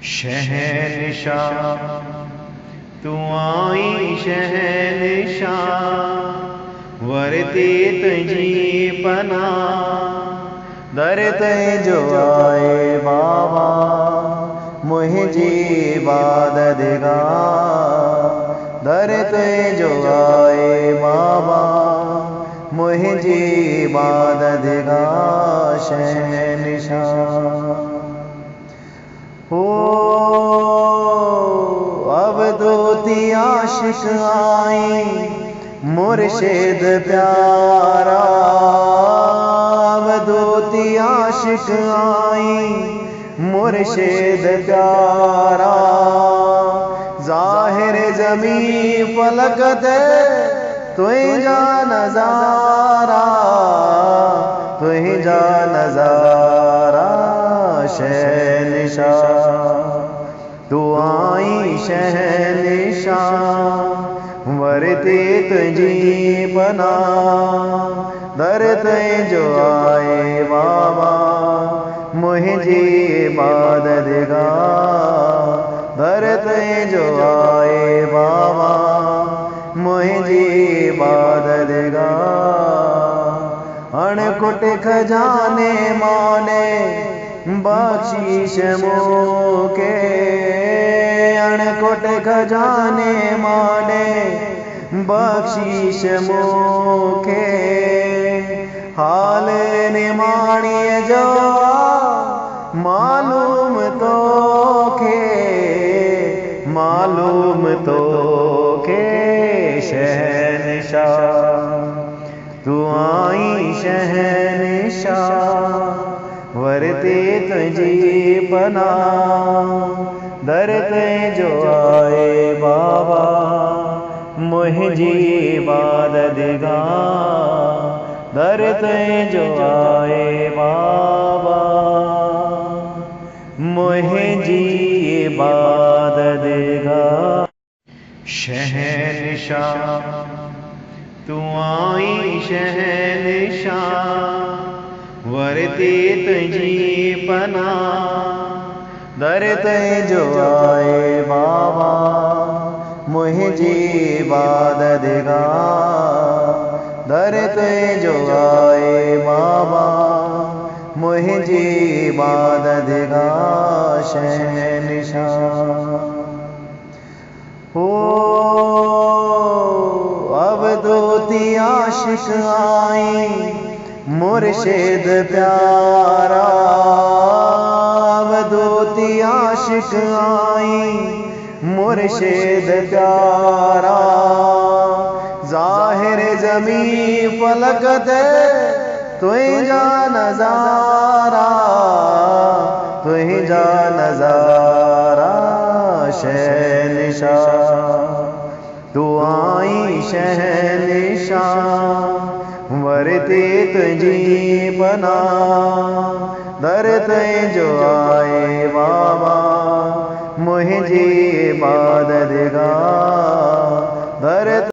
शहंशाह तू आई शहंशाह वरती तुझी पना दर ते जो आए बाबा मुझी इबादत गाह दर ते जो आए बाबा मुझी इबादत गाह शहंशाह हो अब दोती आशिक आई मुर्शिद प्यारा अब दोती आशिक आई मुर्शिद प्यारा जाहिर जमी फलक दे तुझा नजारा तुझा नजारा शहंशाह तू आई शहंशाह वरती तुझी पना दर ते जो आए बाबा मुझी इबादत गाह दर ते जो आए बाबा मुझी इबादत गाह अणकुट खजाने माने बख्शीश मोके अणकुट खजाने माने बख्शीश मोके हाल निमाणिय जो मालूम तो के शहंशाह तू आई शहंशाह वरती तुझी पना दर ते जो आए बाबा मुझी इबादत गाह दर ते जो आए बाबा मुझी इबादत गाह शहंशाह तू आई शहंशाह वरती तुझी पना दर ते जो आए बाबा मुझी इबादत गाह दर ते जो आए बाबा मुझी इबादत गाह शहंशाह हो अब दोती आशिक आई मुर्शिद प्यारा अब दोती आशिक आई मुर्शिद प्यारा जाहिर जमी फलक दे तुझा नजारा तुझा नजारा शहंशाह तू आई शहंशाह वरती तुझी पना दर ते जो आए बाबा मुझी इबादत गाह दर